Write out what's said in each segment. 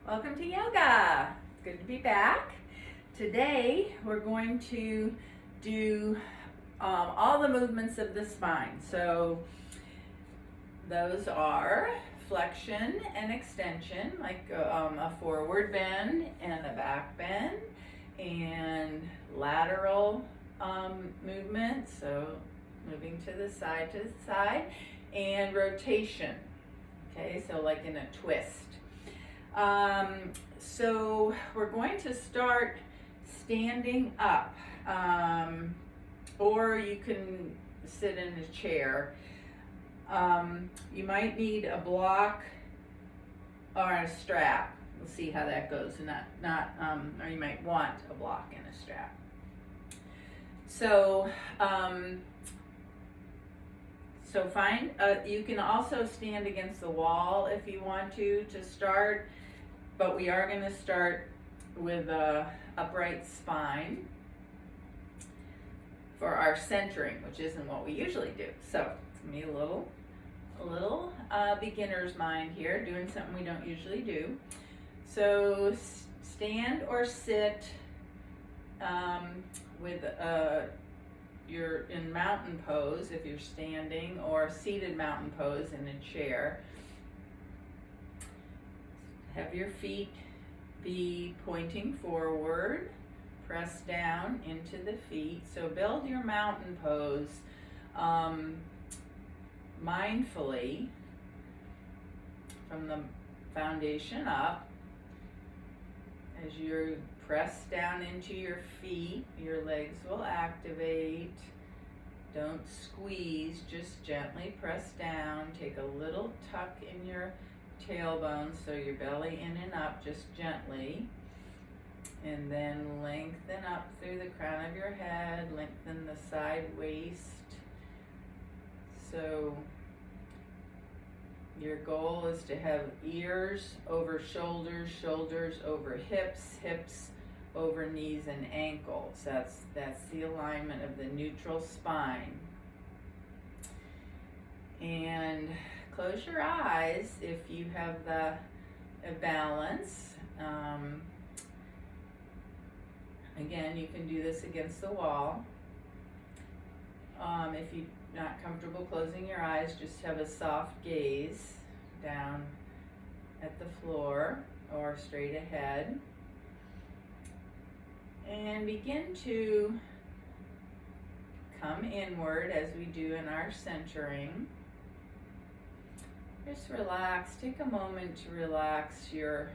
Welcome to yoga. It's good to be back. Today we're going to do all the movements of the spine. So those are flexion and extension, like a forward bend and a back bend, and lateral movement, so moving to the side, and rotation. Okay, so like in a twist. So we're going to start standing up, or you can sit in a chair. You might need a block or a strap. We'll see how that goes. Or you might want a block and a strap. So, find, you can also stand against the wall if you want to start, but we are going to start with a upright spine for our centering, which isn't what we usually do. So it's going to be a little beginner's mind here, doing something we don't usually do. So stand or sit with you're in mountain pose if you're standing, or seated mountain pose in a chair. Have your feet be pointing forward, press down into the feet. So build your mountain pose mindfully from the foundation up. As you press down into your feet, your legs will activate. Don't squeeze, just gently press down. Take a little tuck in your tailbone, so your belly in and up, just gently. And then lengthen up through the crown of your head, lengthen the side waist. So your goal is to have ears over shoulders, shoulders over hips, hips over knees and ankles. That's the alignment of the neutral spine. And close your eyes if you have the balance. Again, you can do this against the wall. If you're not comfortable closing your eyes, just have a soft gaze down at the floor or straight ahead. And begin to come inward as we do in our centering. Just relax. Take a moment to relax your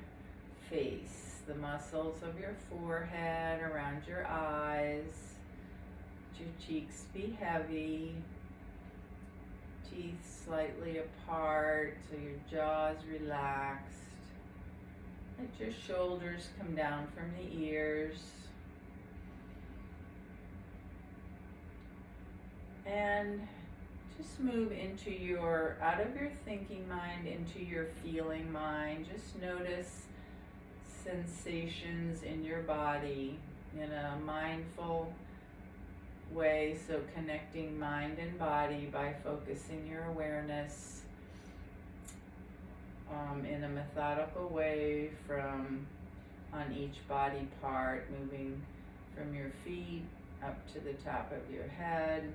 face, the muscles of your forehead, around your eyes. Let your cheeks be heavy, teeth slightly apart, so your jaw's relaxed. Let your shoulders come down from the ears. And just move out of your thinking mind into your feeling mind. Just notice sensations in your body in a mindful way. So connecting mind and body by focusing your awareness in a methodical way on each body part, moving from your feet up to the top of your head.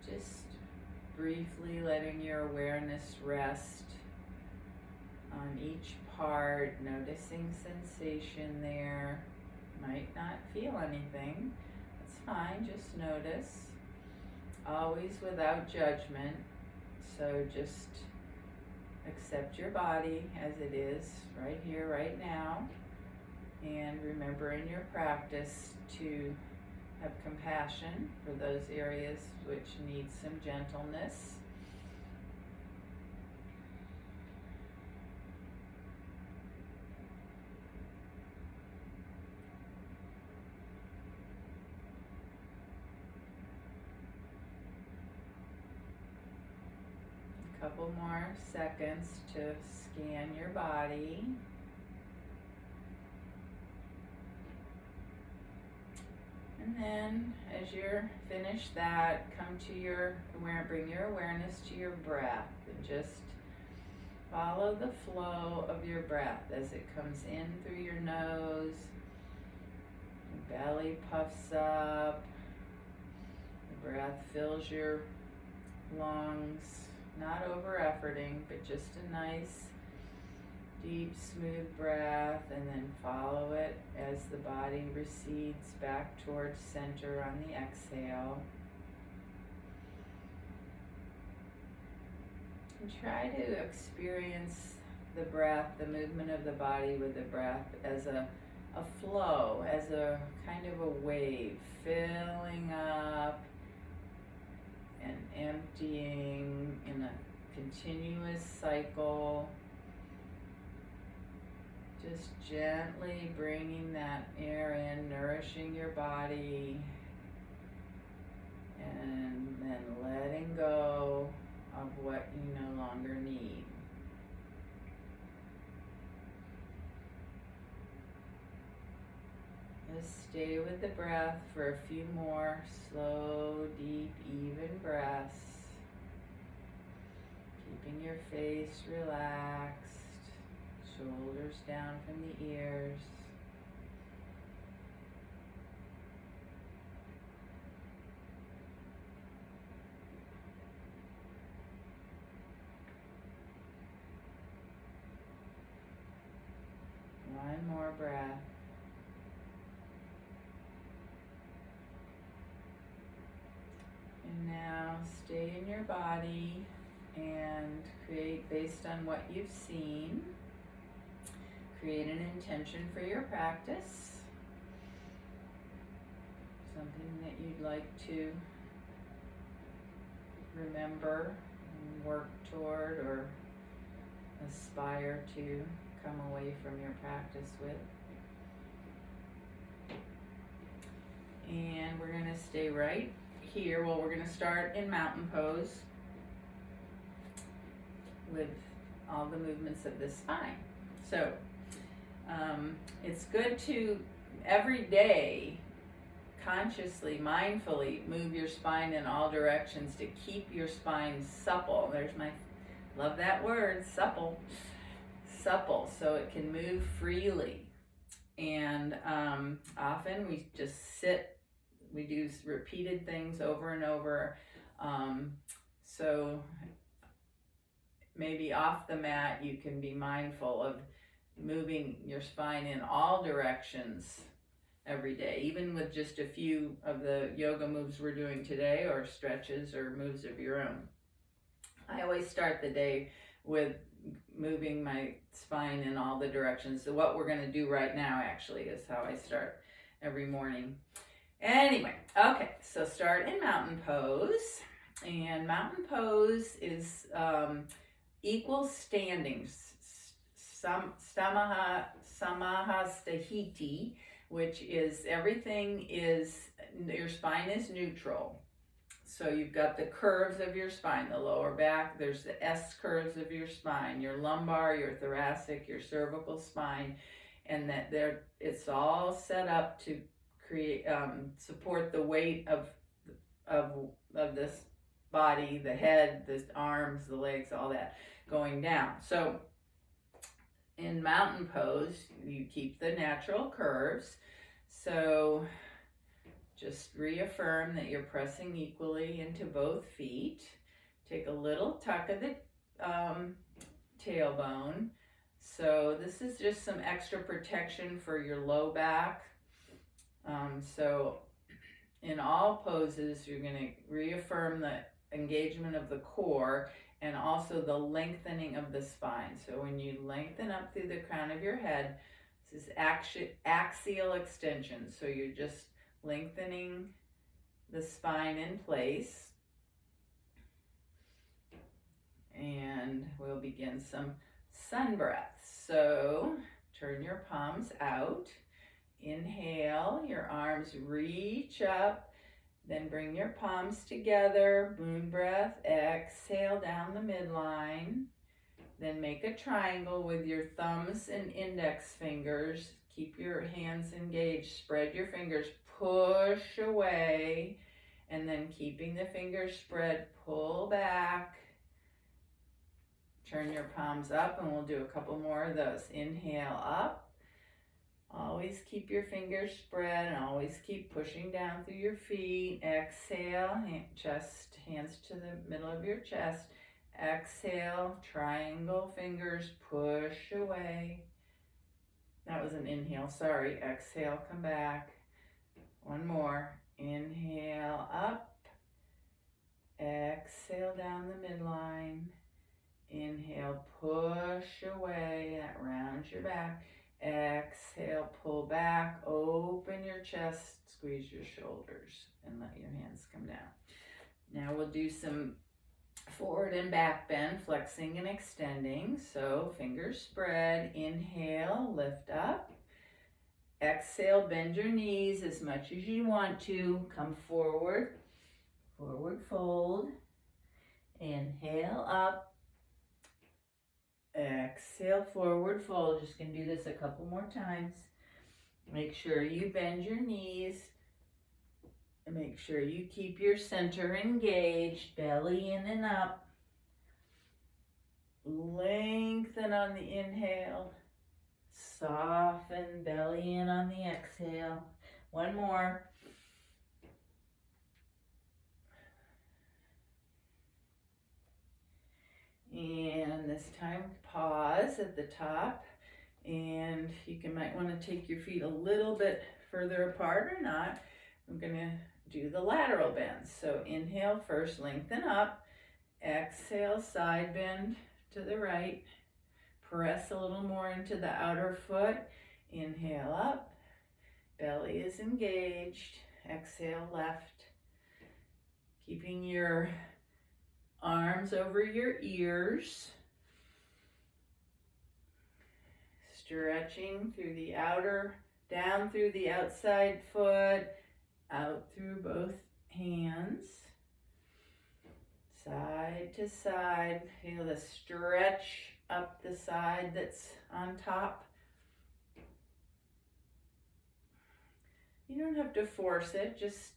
Just briefly letting your awareness rest on each part, noticing sensation there. Might not feel anything. That's fine, just notice. Always without judgment. So just accept your body as it is right here, right now. And remember in your practice to have compassion for those areas which need some gentleness. A couple more seconds to scan your body. And then as you're finished that, bring your awareness to your breath and just Follow the flow of your breath as it comes in through your nose. Your belly puffs up. The breath fills your lungs. Not over-efforting, but just a nice, deep, smooth breath, and then follow it as the body recedes back towards center on the exhale. And try to experience the breath, the movement of the body with the breath as a flow, as a kind of a wave, filling up and emptying in a continuous cycle. Just gently bringing that air in, nourishing your body, and then letting go of what you no longer need. Just stay with the breath for a few more slow, deep, even breaths. Keeping your face relaxed, shoulders down from the ears. One more breath. And now stay in your body and create based on what you've seen. Create an intention for your practice. Something that you'd like to remember and work toward or aspire to come away from your practice with. And we're going to stay right here. Well, we're going to start in mountain pose with all the movements of the spine. So it's good to every day consciously, mindfully move your spine in all directions to keep your spine supple. Love that word, supple. Supple, so it can move freely. And often we just sit, we do repeated things over and over. So maybe off the mat, you can be mindful of moving your spine in all directions every day, even with just a few of the yoga moves we're doing today, or stretches or moves of your own. I always start the day with moving my spine in all the directions. So what we're going to do right now actually is how I start every morning. Anyway, okay, so start in mountain pose. And mountain pose is equal standings. Samahastahiti, which is your spine is neutral. So you've got the curves of your spine, the lower back, there's the S curves of your spine, your lumbar, your thoracic, your cervical spine, and it's all set up to create, support the weight of this body, the head, the arms, the legs, all that going down. So in mountain pose, you keep the natural curves. So just reaffirm that you're pressing equally into both feet. Take a little tuck of the tailbone. So this is just some extra protection for your low back. So in all poses, you're going to reaffirm the engagement of the core and also the lengthening of the spine. So when you lengthen up through the crown of your head, this is axial extension. So you're just lengthening the spine in place. And we'll begin some sun breaths. So turn your palms out. Inhale, your arms reach up. Then bring your palms together, moon breath, exhale down the midline. Then make a triangle with your thumbs and index fingers. Keep your hands engaged, spread your fingers, push away, and then keeping the fingers spread, pull back. turn your palms up, and we'll do a couple more of those. Inhale up. Always keep your fingers spread and always keep pushing down through your feet. Exhale, hands to the middle of your chest. Exhale, triangle fingers, push away. That was an inhale, sorry. Exhale, come back. One more. Inhale up. Exhale down the midline. Inhale, push away. That rounds your back. Exhale, pull back. Open your chest. Squeeze your shoulders and let your hands come down. Now we'll do some forward and back bend, flexing and extending. So fingers spread. Inhale, lift up. Exhale, bend your knees as much as you want to. Come forward. Forward fold. Inhale up. Exhale, forward fold. Just going to do this a couple more times. Make sure you bend your knees. And make sure you keep your center engaged. Belly in and up. Lengthen on the inhale. Soften, belly in on the exhale. One more. And this time, pause at the top. And you might want to take your feet a little bit further apart or not. I'm going to do the lateral bends. So inhale first, lengthen up. Exhale, side bend to the right. Press a little more into the outer foot. Inhale up. Belly is engaged. Exhale left. Keeping your arms over your ears. Stretching through the outer, down through the outside foot, out through both hands. Side to side. Feel the stretch up the side that's on top. You don't have to force it, just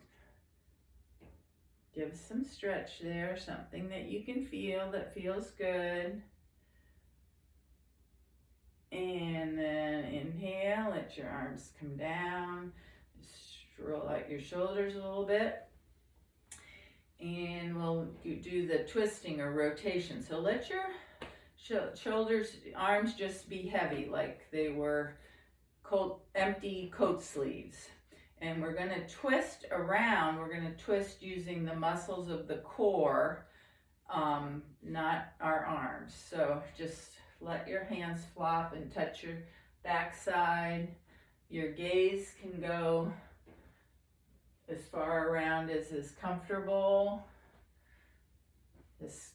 give some stretch there, something that you can feel that feels good. And then inhale, let your arms come down. Just roll out your shoulders a little bit. And we'll do the twisting or rotation. So let your shoulders, arms just be heavy like they were empty coat sleeves. And we're going to twist around. We're going to twist using the muscles of the core, not our arms. So just let your hands flop and touch your backside. Your gaze can go as far around as is comfortable. This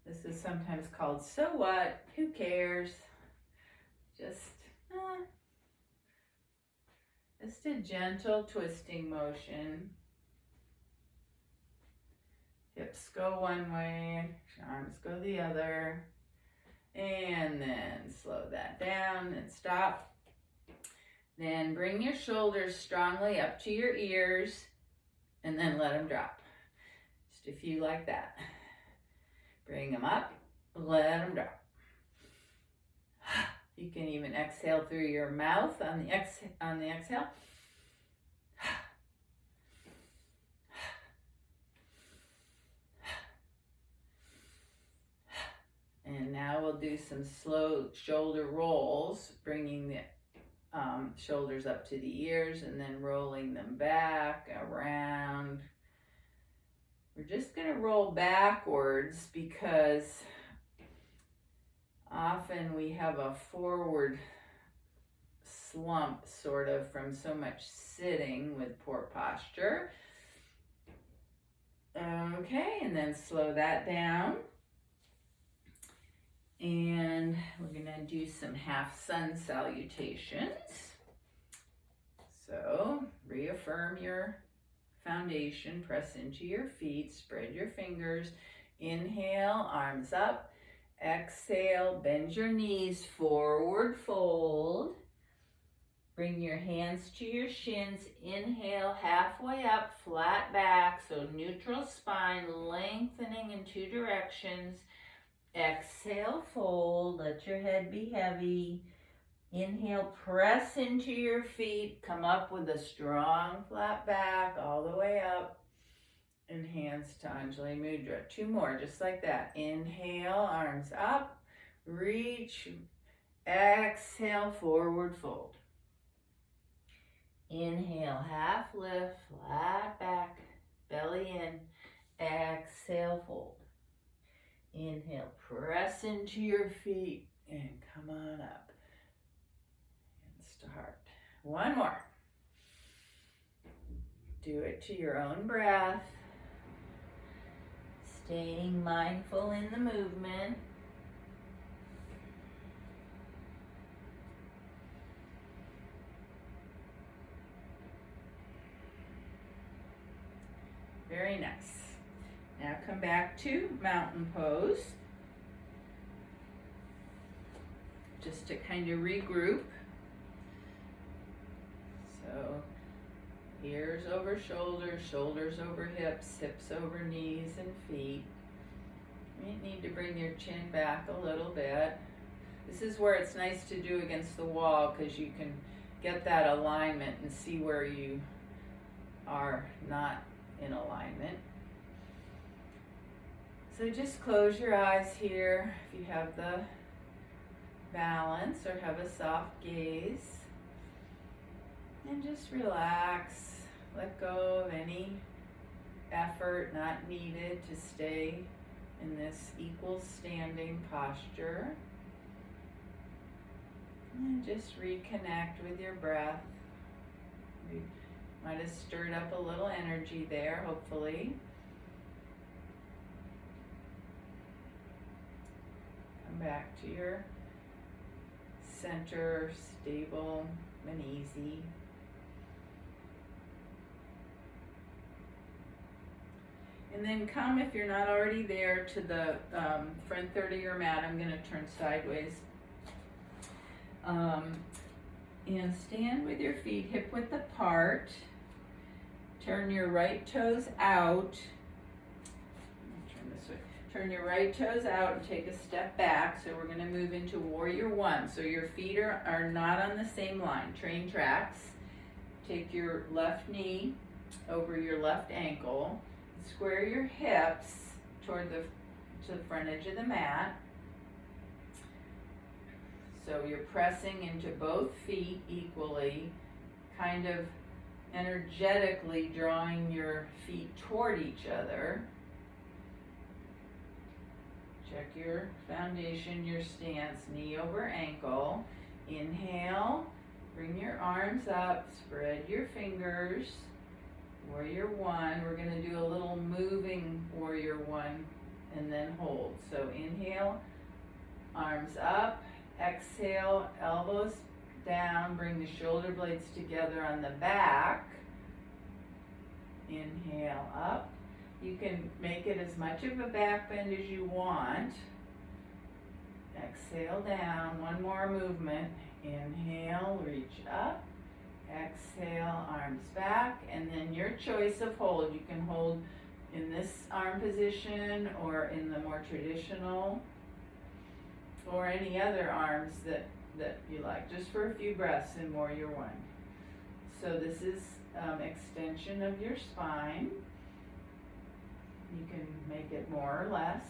is sometimes called so what? Who cares? Just a gentle twisting motion. Hips go one way, arms go the other. And then slow that down and stop. Then bring your shoulders strongly up to your ears and then let them drop. Just a few like that. Bring them up, let them drop. You can even exhale through your mouth on the exhale. And now we'll do some slow shoulder rolls, bringing the shoulders up to the ears and then rolling them back around. We're just going to roll backwards because often we have a forward slump sort of from so much sitting with poor posture. Okay, and then slow that down. And we're going to do some half sun salutations. So reaffirm your foundation, press into your feet, spread your fingers. Inhale, arms up. Exhale, bend your knees, forward fold. Bring your hands to your shins. Inhale, halfway up, flat back, so neutral spine, lengthening in two directions. Exhale, fold. Let your head be heavy. Inhale, press into your feet. Come up with a strong flat back all the way up. And hands to Anjali Mudra. 2 more, just like that. Inhale, arms up. Reach. Exhale, forward fold. Inhale, half lift, flat back, belly in. Exhale, fold. Inhale, press into your feet and come on up. Hands to heart. 1 more. Do it to your own breath. Staying mindful in the movement. Very nice. Now come back to mountain pose. Just to kind of regroup. So ears over shoulders, shoulders over hips, hips over knees and feet. You need to bring your chin back a little bit. This is where it's nice to do against the wall because you can get that alignment and see where you are not in alignment. So just close your eyes here if you have the balance or have a soft gaze. And just relax. Let go of any effort not needed to stay in this equal standing posture. And just reconnect with your breath. You might have stirred up a little energy there, hopefully. Come back to your center, stable and easy. And then come, if you're not already there, to the front third of your mat. I'm going to turn sideways. And stand with your feet hip width apart. Turn your right toes out. Turn this way. Turn your right toes out and take a step back. So we're going to move into warrior 1. So your feet are not on the same line. Train tracks. Take your left knee over your left ankle. Square your hips toward to the front edge of the mat. So you're pressing into both feet equally, kind of energetically drawing your feet toward each other. Check your foundation, your stance, knee over ankle. Inhale, bring your arms up, spread your fingers. Warrior 1, we're going to do a little moving warrior 1 and then hold. So inhale, arms up, exhale, elbows down, bring the shoulder blades together on the back. Inhale up. You can make it as much of a back bend as you want. Exhale down, 1 more movement. Inhale, reach up. Exhale, arms back, and then your choice of hold. You can hold in this arm position or in the more traditional or any other arms that you like, just for a few breaths in warrior 1. So this is extension of your spine. You can make it more or less.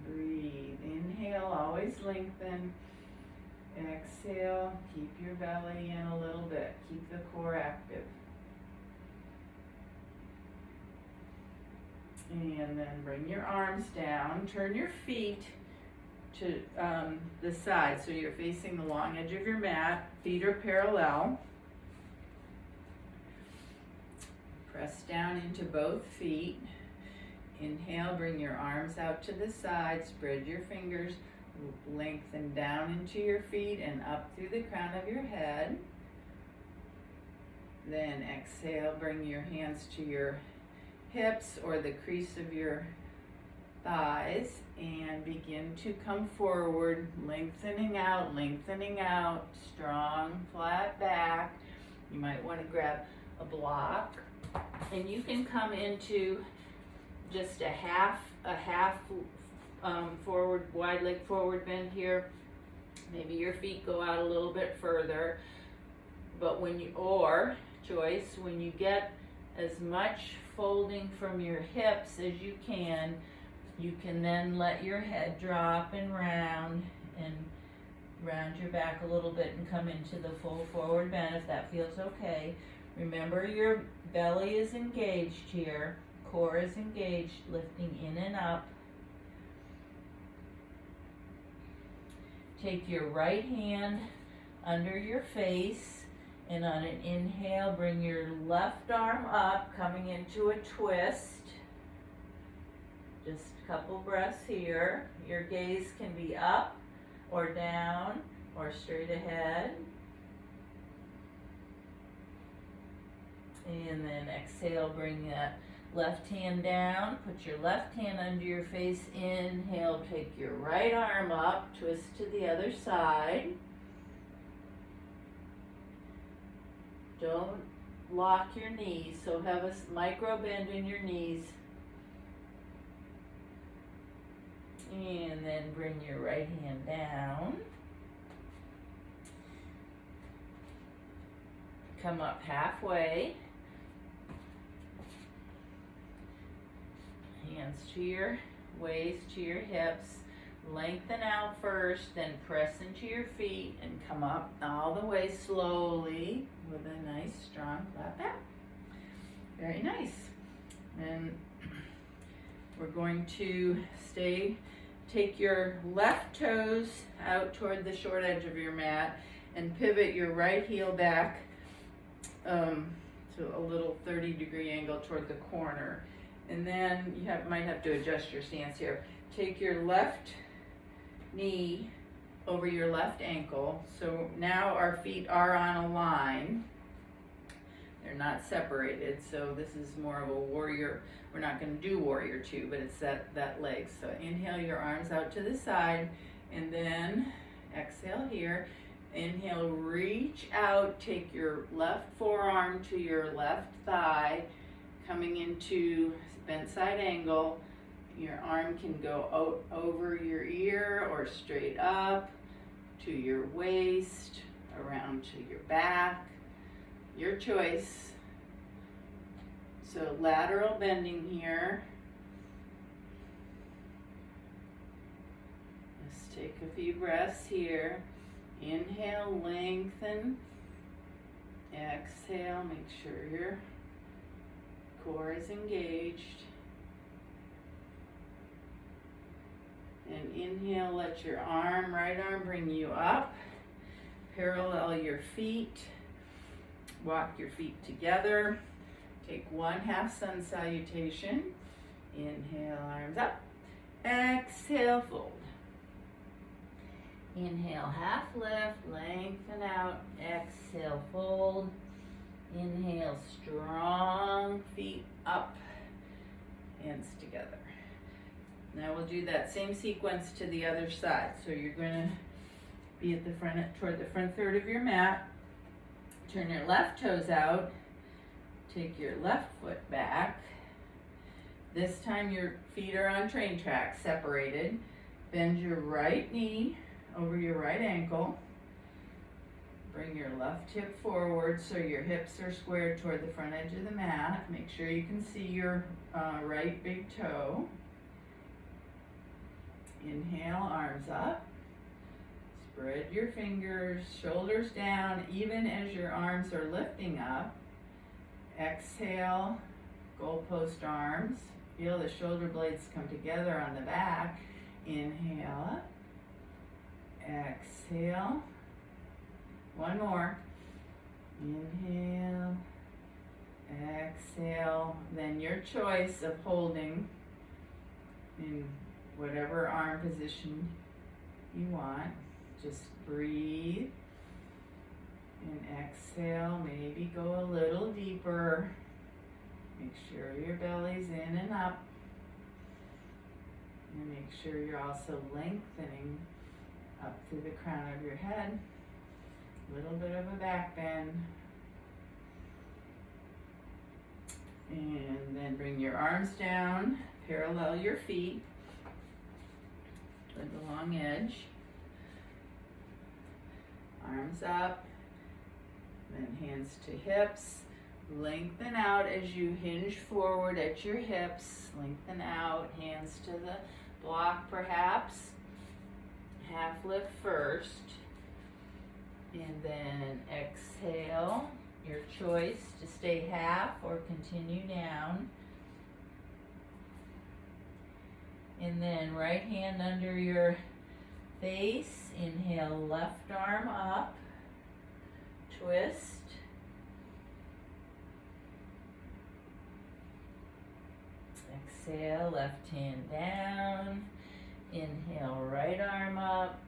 Breathe. Inhale, always lengthen. Exhale, keep your belly in a little bit. Keep the core active. And then bring your arms down. Turn your feet to the side so you're facing the long edge of your mat. Feet are parallel. Press down into both feet. Inhale, bring your arms out to the side. Spread your fingers. Lengthen down into your feet and up through the crown of your head. Then exhale, bring your hands to your hips or the crease of your thighs and begin to come forward, lengthening out, strong flat back. You might want to grab a block, and you can come into just a half a half forward, wide leg forward bend here. Maybe your feet go out a little bit further. But when you, or choice, when you get as much folding from your hips as you can then let your head drop and round your back a little bit and come into the full forward bend if that feels okay. Remember your belly is engaged here, core is engaged, lifting in and up. Take your right hand under your face, and on an inhale, bring your left arm up, coming into a twist. Just a couple breaths here. Your gaze can be up or down or straight ahead. And then exhale, bring that left hand down. Put your left hand under your face. Inhale, take your right arm up, twist to the other side. Don't lock your knees, so have a micro bend in your knees. And then bring your right hand down. Come up halfway. Hands to your waist, to your hips. Lengthen out first, then press into your feet and come up all the way slowly with a nice strong flat back. Very nice. And we're going to take your left toes out toward the short edge of your mat and pivot your right heel back to a little 30-degree angle toward the corner. And then you might have to adjust your stance here. Take your left knee over your left ankle. So now our feet are on a line. They're not separated. So this is more of a warrior. We're not going to do warrior two, but it's that leg. So inhale your arms out to the side, and then exhale here. Inhale, reach out, take your left forearm to your left thigh, coming into bent side angle. Your arm can go out over your ear or straight up to your waist, around to your back, your choice. So lateral bending here. Let's take a few breaths here. Inhale, lengthen. Exhale, make sure your core is engaged. And inhale, let your right arm bring you up. Parallel your feet. Walk your feet together. Take one half sun salutation. Inhale, arms up. Exhale, fold. Inhale, half lift, lengthen out. Exhale, fold. Inhale, strong feet up, hands together. Now we'll do that same sequence to the other side. So you're going to be at the front, toward the front third of your mat. Turn your left toes out. Take your left foot back. This time your feet are on train tracks, separated. Bend your right knee over your right ankle. Bring your left hip forward so your hips are squared toward the front edge of the mat. Make sure you can see your right big toe. Inhale, arms up. Spread your fingers, shoulders down, even as your arms are lifting up. Exhale, goalpost arms. Feel the shoulder blades come together on the back. Inhale up. Exhale. One more. Inhale. Exhale. Then your choice of holding in whatever arm position you want. Just breathe and exhale. Maybe go a little deeper. Make sure your belly's in and up. And make sure you're also lengthening up to the crown of your head. A little bit of a back bend. And then bring your arms down, Parallel your feet with the long edge. Arms up, then hands to hips. Lengthen out as you hinge forward at your hips. Lengthen out, hands to the block perhaps. Half lift first. And then exhale, your choice to stay half or continue down. And then right hand under your face, inhale, left arm up, twist. Exhale, left hand down, inhale, right arm up.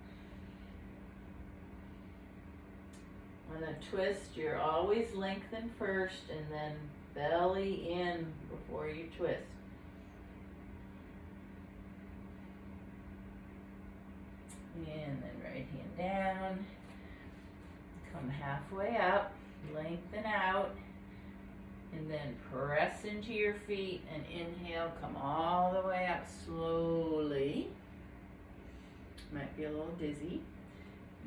On a twist, you're always lengthen first and then belly in before you twist. And then right hand down, come halfway up, lengthen out, and then press into your feet and inhale, come all the way up slowly. Might be a little dizzy.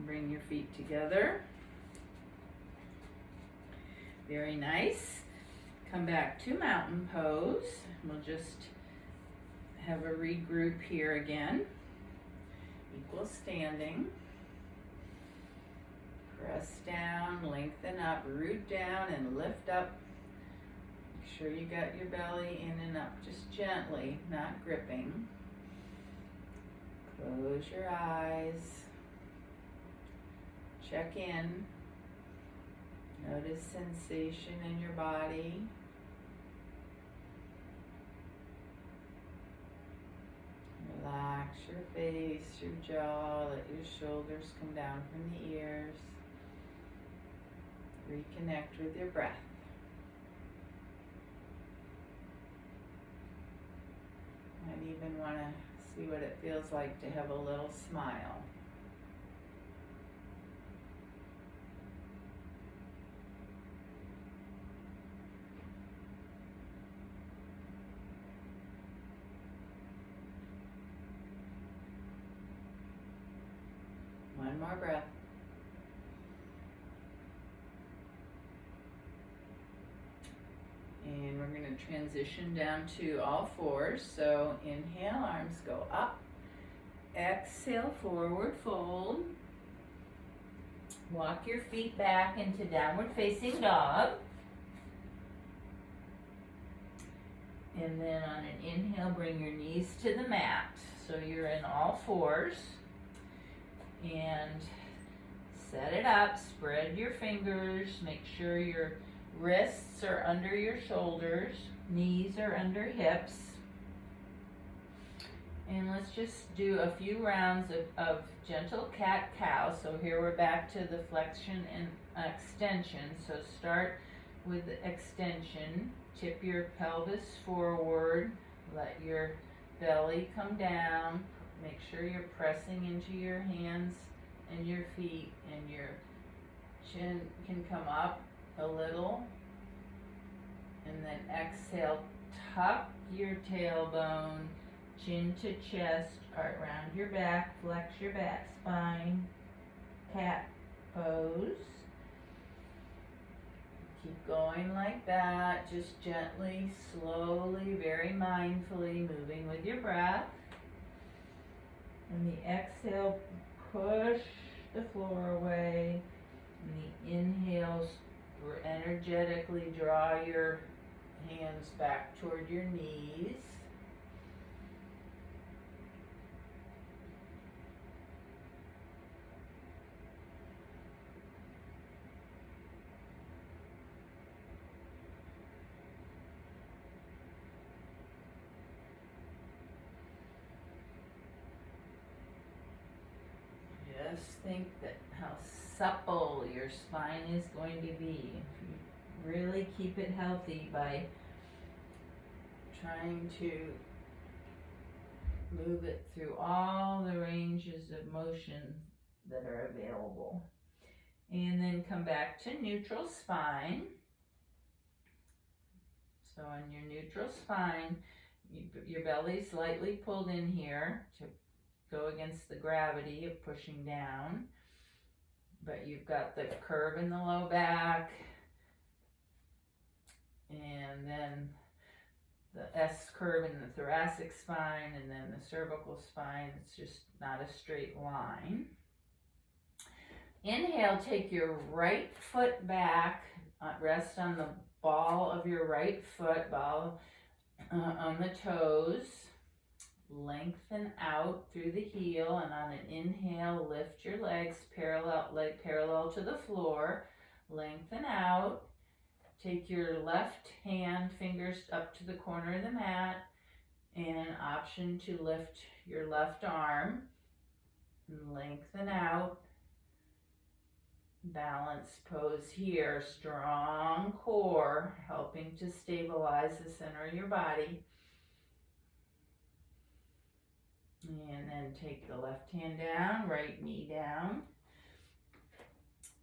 Bring your feet together. Very nice. Come back to mountain pose. We'll just have a regroup here again. Equal standing. Press down, lengthen up, root down and lift up. Make sure you got your belly in and up, just gently, not gripping. Close your eyes. Check in. Notice sensation in your body. Relax your face, your jaw, let your shoulders come down from the ears. Reconnect with your breath. Might even want to see what it feels like to have a little smile. One more breath. And we're going to transition down to all fours. So inhale, arms go up. Exhale, forward fold. Walk your feet back into downward facing dog. And then on an inhale, bring your knees to the mat. So you're in all fours. And set it up, spread your fingers, make sure your wrists are under your shoulders, knees are under hips. And let's just do a few rounds of gentle cat-cow. So here we're back to the flexion and extension. So start with the extension, tip your pelvis forward, let your belly come down. Make sure you're pressing into your hands and your feet, and your chin can come up a little. And then exhale, tuck your tailbone, chin to chest, around your back, flex your back spine, cat pose. Keep going like that, just gently, slowly, very mindfully moving with your breath. And the exhale, push the floor away. And the inhales, energetically draw your hands back toward your knees. Just think that how supple your spine is going to be. If you really keep it healthy by trying to move it through all the ranges of motion that are available. And then come back to neutral spine. So on your neutral spine, Your belly's slightly pulled in here to go against the gravity of pushing down. But you've got the curve in the low back, and then the S curve in the thoracic spine, and then the cervical spine. It's just not a straight line. Inhale, take your right foot back, rest on the ball of your right foot, ball on the toes. Lengthen out through the heel, and on an inhale, lift your legs parallel to the floor. Lengthen out. Take your left hand, fingers up to the corner of the mat, and option to lift your left arm. Lengthen out. Balance pose here. Strong core, helping to stabilize the center of your body. And then take the left hand down, right knee down.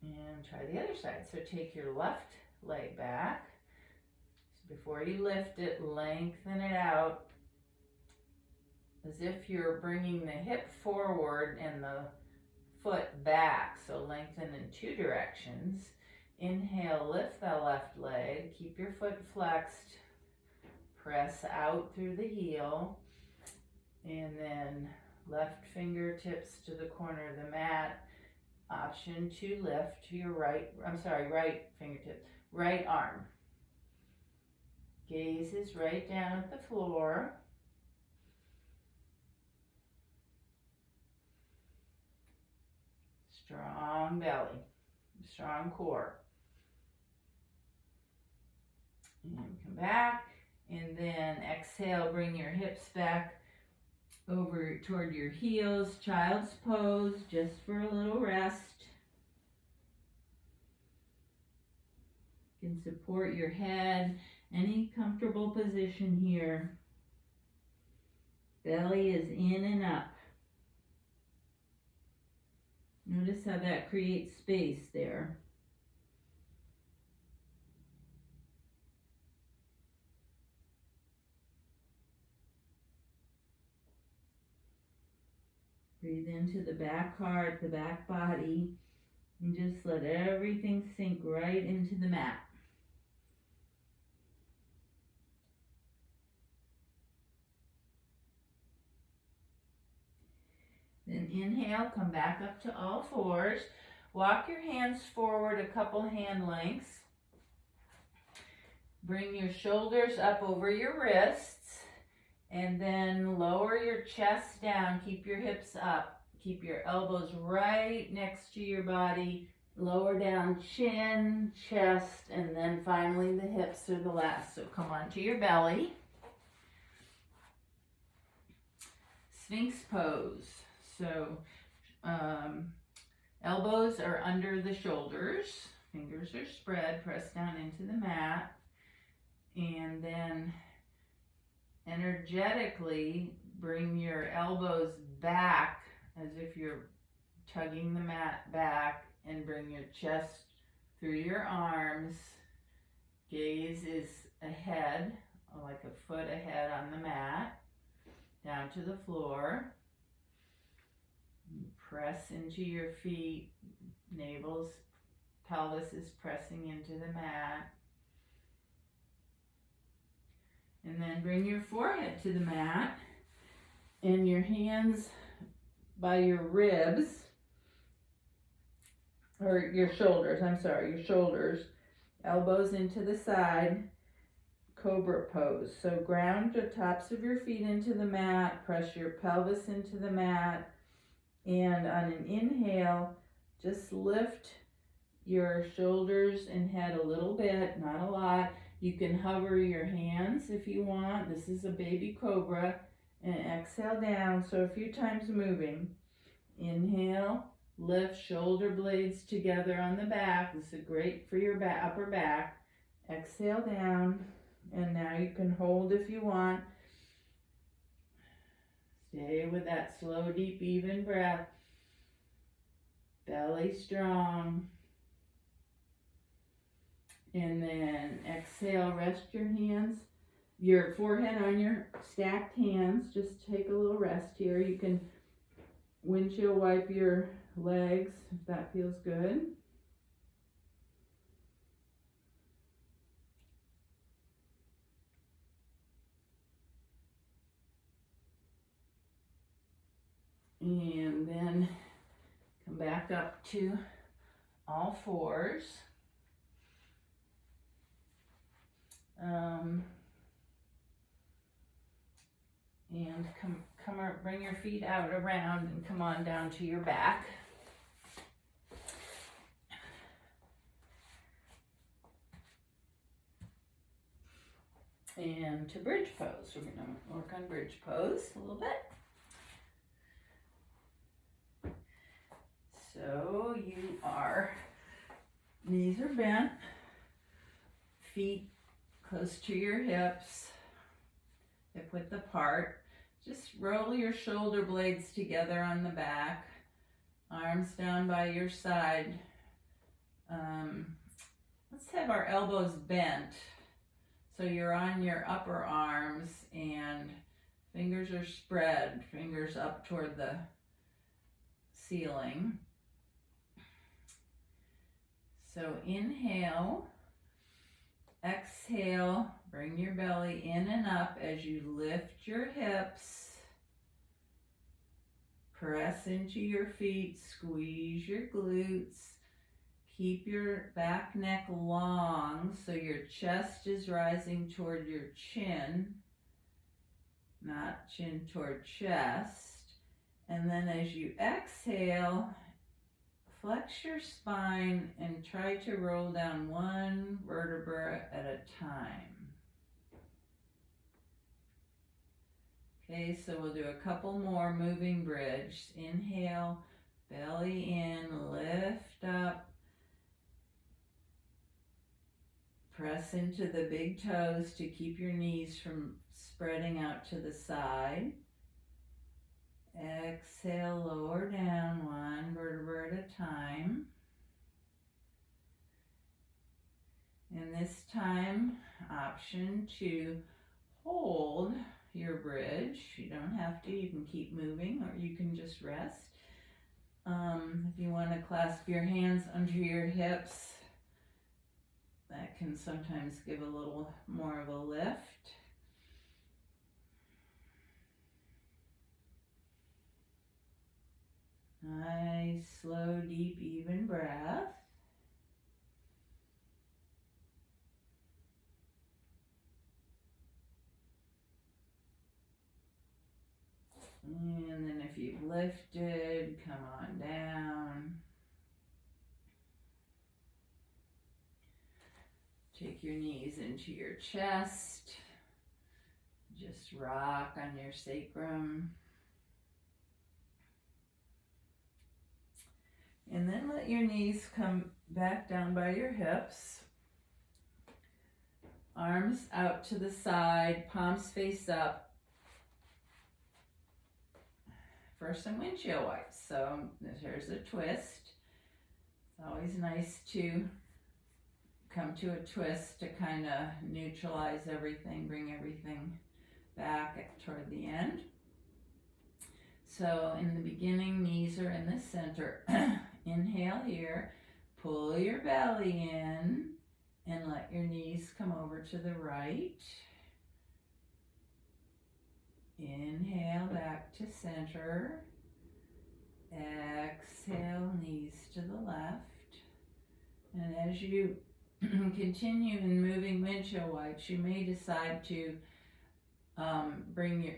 And try the other side. So take your left leg back. So before you lift it, lengthen it out as if you're bringing the hip forward and the foot back. So lengthen in two directions. Inhale, lift the left leg. Keep your foot flexed. Press out through the heel. And then left fingertips to the corner of the mat. Option to lift your right fingertips, right arm. Gaze is right down at the floor. Strong belly, strong core. And come back, and then exhale, bring your hips back over toward your heels, child's pose, just for a little rest. You can support your head, any comfortable position here. Belly is in and up. Notice how that creates space there. Breathe into the back heart, the back body, and just let everything sink right into the mat. Then inhale, come back up to all fours. Walk your hands forward a couple hand lengths. Bring your shoulders up over your wrists. And then lower your chest down, keep your hips up, keep your elbows right next to your body, lower down chin, chest, and then finally the hips are the last. So come onto your belly. Sphinx pose. So elbows are under the shoulders, fingers are spread, press down into the mat, and then energetically bring your elbows back as if you're tugging the mat back, and bring your chest through your arms. Gaze is ahead, like a foot ahead on the mat, down to the floor. Press into your feet, pelvis is pressing into the mat. And then bring your forehead to the mat and your hands by your ribs, or your shoulders, your shoulders, elbows into the side, Cobra pose. So ground the tops of your feet into the mat, press your pelvis into the mat, and on an inhale, just lift your shoulders and head a little bit, not a lot. You can hover your hands if you want. This is a baby cobra. And exhale down. So a few times moving. Inhale, lift shoulder blades together on the back. This is great for your upper back. Exhale down. And now you can hold if you want. Stay with that slow, deep, even breath. Belly strong. And then exhale, rest your hands your forehead on your stacked hands. Just take a little rest here. You can windshield wipe your legs if that feels good. And then come back up to all fours. And bring your feet out around and come on down to your back. And to bridge pose. We're going to work on bridge pose a little bit. So knees are bent, feet close to your hips, hip width apart. Just roll your shoulder blades together on the back, arms down by your side. Let's have our elbows bent. So you're on your upper arms and fingers are spread, fingers up toward the ceiling. So inhale, exhale, bring your belly in and up as you lift your hips. Press into your feet, squeeze your glutes. Keep your back neck long so your chest is rising toward your chin, not chin toward chest. And then as you exhale, flex your spine and try to roll down one vertebra at a time. Okay, so we'll do a couple more moving bridge. Inhale, belly in, lift up. Press into the big toes to keep your knees from spreading out to the side. Exhale, lower down one vertebra at a time. And this time, option to hold your bridge. You don't have to, you can keep moving or you can just rest. If you want to clasp your hands under your hips, that can sometimes give a little more of a lift. Nice, slow, deep, even breath. And then if you've lifted, come on down. Take your knees into your chest. Just rock on your sacrum. And then let your knees come back down by your hips. Arms out to the side, palms face up. For some windshield wipes. So here's a twist. It's always nice to come to a twist to kind of neutralize everything, bring everything back toward the end. So in the beginning, knees are in the center. Inhale here, pull your belly in and let your knees come over to the right. Inhale back to center. Exhale, knees to the left. And as you continue in moving windshield wipes, you may decide to bring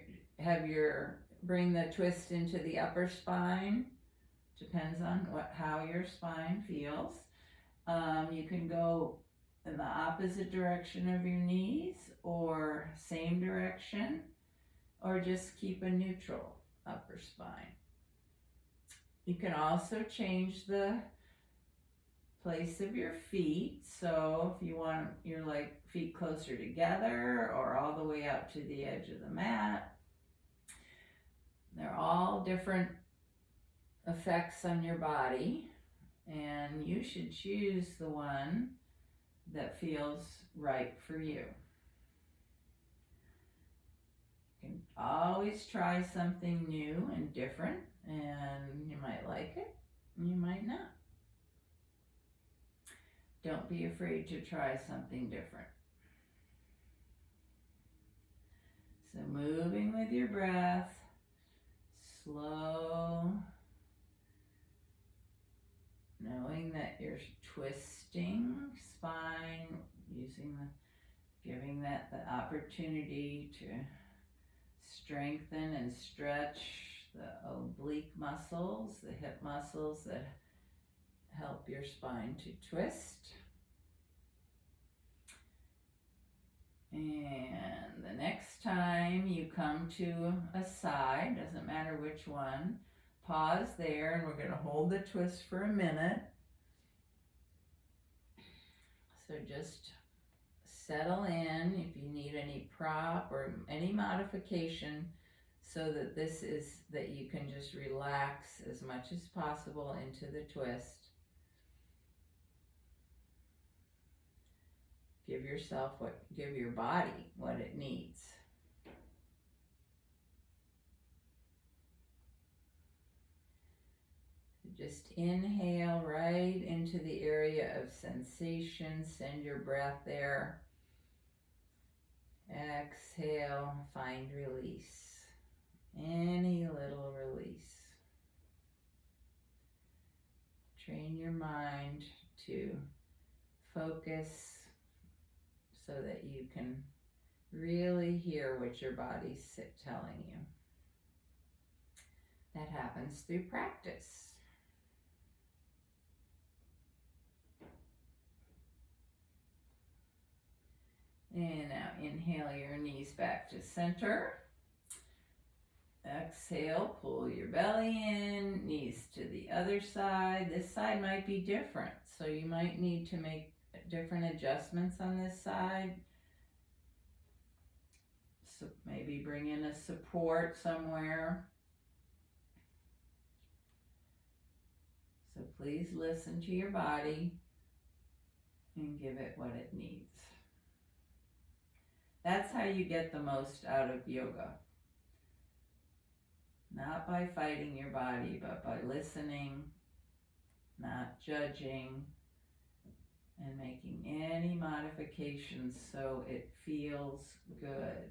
the twist into the upper spine. Depends on how your spine feels. You can go in the opposite direction of your knees or same direction, or just keep a neutral upper spine. You can also change the place of your feet. So if you want your feet closer together or all the way out to the edge of the mat, they're all different effects on your body, and you should choose the one that feels right for you. You can always try something new and different, and you might like it, and you might not. Don't be afraid to try something different. So moving with your breath, slow, knowing that you're twisting spine, giving that the opportunity to strengthen and stretch the oblique muscles, the hip muscles that help your spine to twist. And the next time you come to a side, doesn't matter which one, pause there, and we're going to hold the twist for a minute. So just settle in if you need any prop or any modification, so that that you can just relax as much as possible into the twist. Give your body what it needs. Just inhale right into the area of sensation. Send your breath there. Exhale, find release. Any little release. Train your mind to focus so that you can really hear what your body's telling you. That happens through practice. And now inhale your knees back to center. Exhale, pull your belly in, knees to the other side. This side might be different, so you might need to make different adjustments on this side. So maybe bring in a support somewhere. So please listen to your body and give it what it needs. That's how you get the most out of yoga. Not by fighting your body, but by listening, not judging, and making any modifications so it feels good.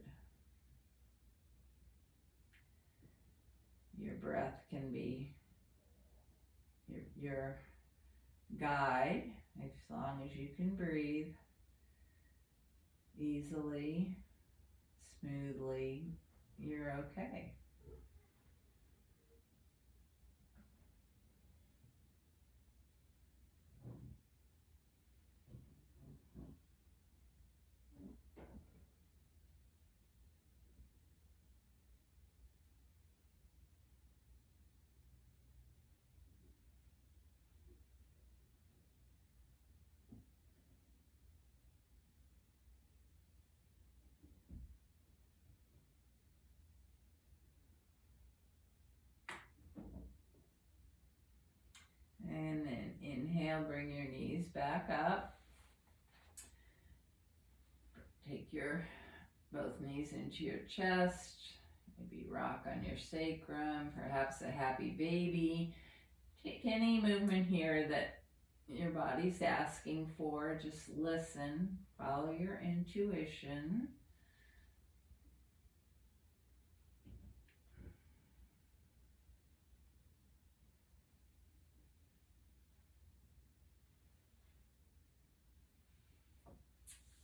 Your breath can be your guide, as long as you can breathe easily, smoothly, you're okay. And then inhale, bring your knees back up. Take your both knees into your chest. Maybe rock on your sacrum, perhaps a happy baby. Take any movement here that your body's asking for. Just listen, follow your intuition.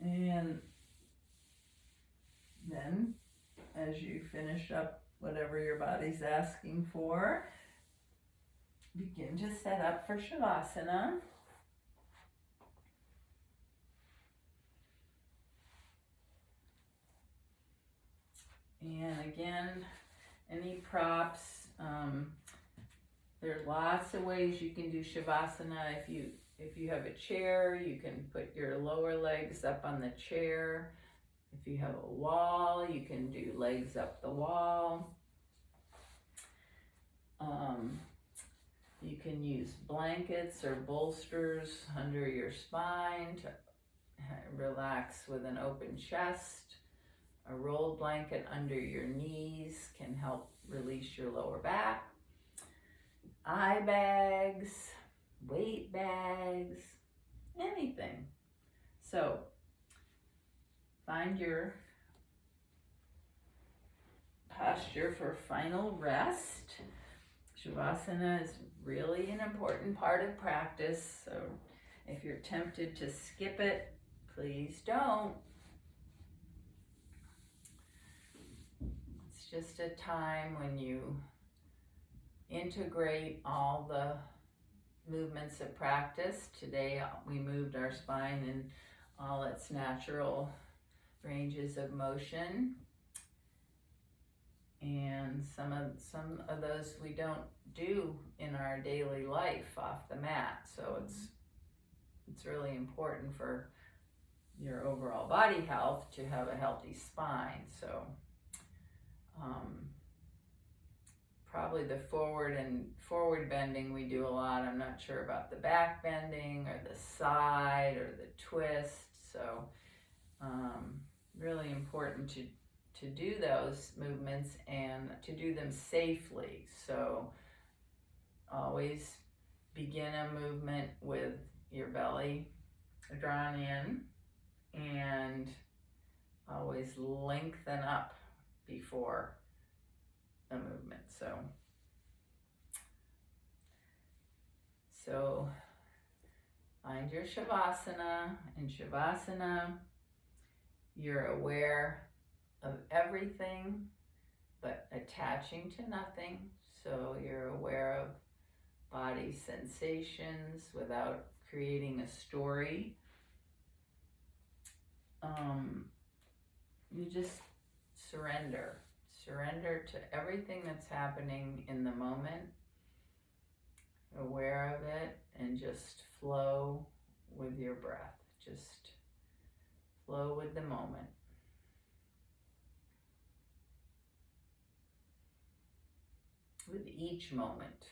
And then, as you finish up whatever your body's asking for, begin to set up for Shavasana. And again, any props, there's lots of ways you can do Shavasana. If you have a chair, you can put your lower legs up on the chair. If you have a wall, you can do legs up the wall. You can use blankets or bolsters under your spine to relax with an open chest. A rolled blanket under your knees can help release your lower back. Eye bags, weight bags, anything. So find your posture for final rest. Shavasana is really an important part of practice, so if you're tempted to skip it, please don't. It's just a time when you integrate all the movements of practice. Today we moved our spine in all its natural ranges of motion, and some of those we don't do in our daily life off the mat, so it's really important for your overall body health to have a healthy spine. So probably the forward bending we do a lot. I'm not sure about the back bending or the side or the twist. So really important to do those movements and to do them safely. So always begin a movement with your belly drawn in, and always lengthen up before a movement. So find your Shavasana. In Shavasana, you're aware of everything but attaching to nothing. So you're aware of body sensations without creating a story. You just surrender to everything that's happening in the moment, aware of it, and just flow with your breath. Just flow with the moment. With each moment.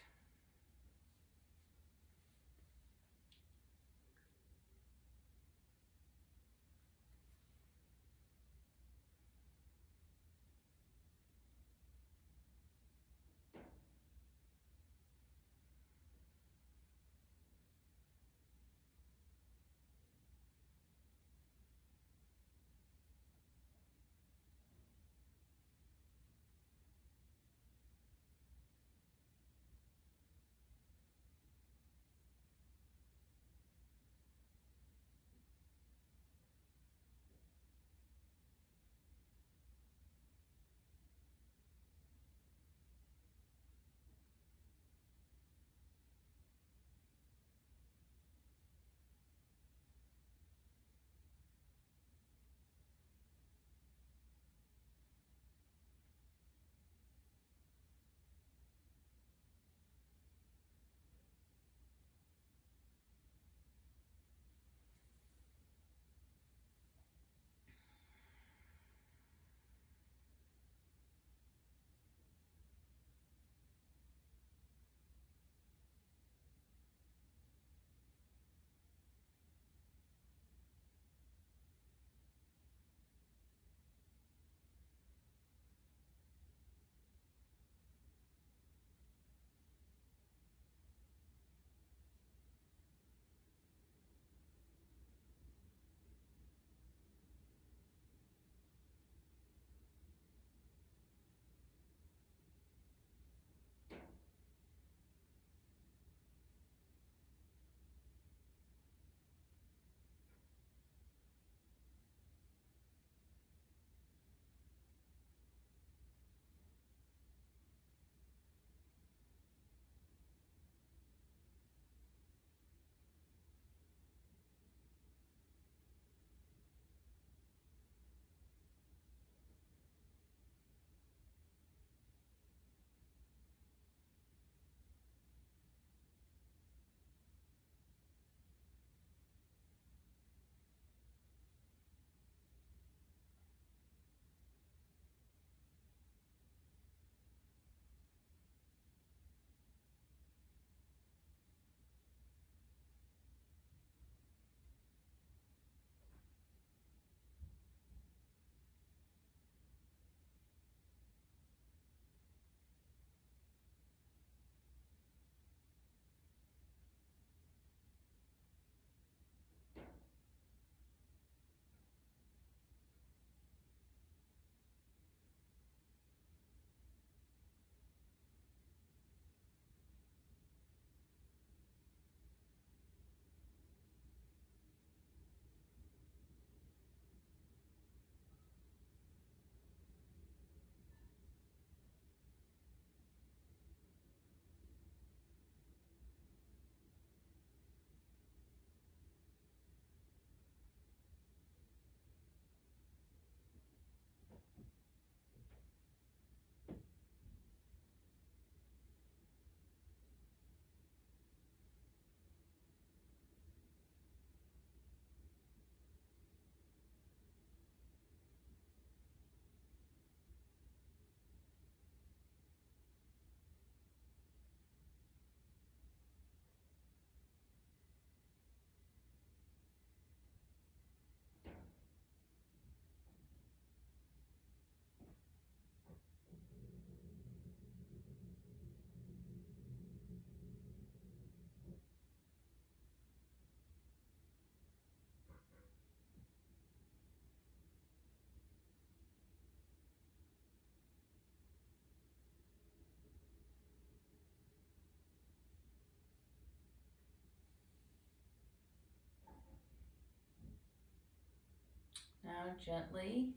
Now gently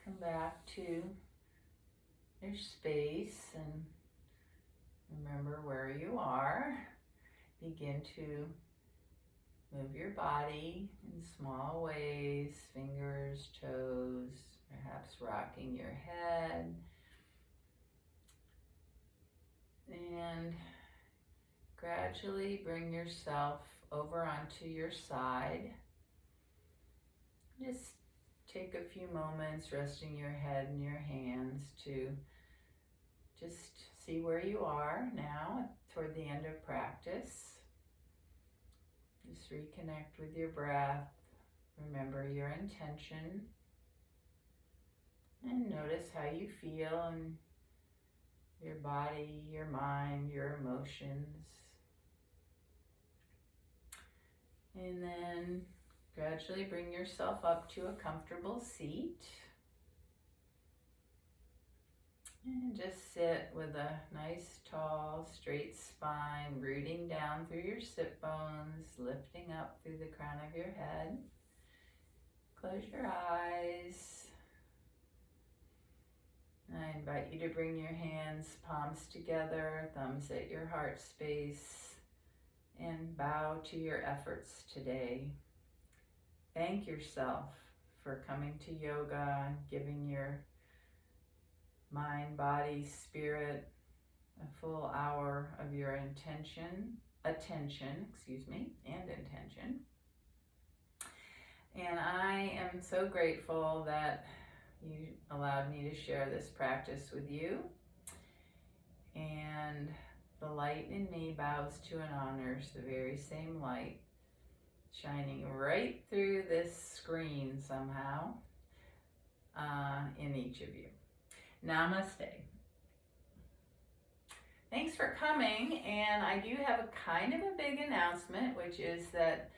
come back to your space and remember where you are. Begin to move your body in small ways, fingers, toes, perhaps rocking your head. And gradually bring yourself over onto your side. Just take a few moments resting your head in your hands to just see where you are now toward the end of practice. Just reconnect with your breath. Remember your intention. And notice how you feel in your body, your mind, your emotions. And then gradually bring yourself up to a comfortable seat. And just sit with a nice, tall, straight spine, rooting down through your sit bones, lifting up through the crown of your head. Close your eyes. I invite you to bring your hands, palms together, thumbs at your heart space, and bow to your efforts today. Thank yourself for coming to yoga and giving your mind, body, spirit a full hour of your attention, and intention. And I am so grateful that you allowed me to share this practice with you. And the light in me bows to and honors the very same light shining right through this screen somehow in each of you. Namaste. Thanks for coming, and I do have a kind of a big announcement, which is that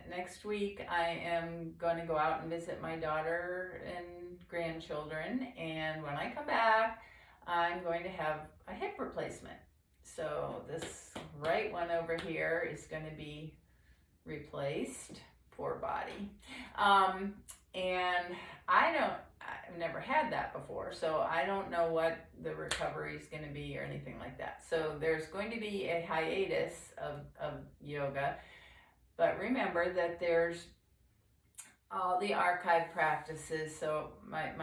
next week I am going to go out and visit my daughter and grandchildren, and when I come back I'm going to have a hip replacement. So this right one over here is going to be replaced. Poor body. And I've never had that before, so I don't know what the recovery is going to be or anything like that. So there's going to be a hiatus of yoga, but remember that there's all the archive practices. So my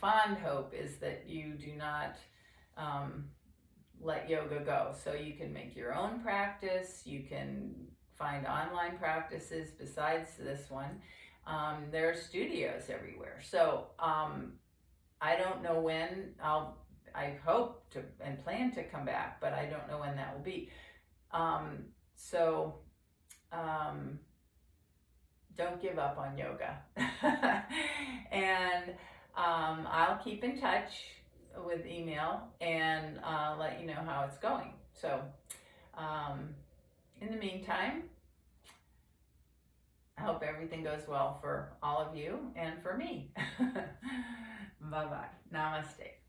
fond hope is that you do not let yoga go. So you can make your own practice, you can find online practices besides this one. There are studios everywhere. So I don't know when I hope to and plan to come back, but I don't know when that will be. Don't give up on yoga. And I'll keep in touch with email and let you know how it's going. So in the meantime, I hope everything goes well for all of you and for me. Bye-bye. Namaste.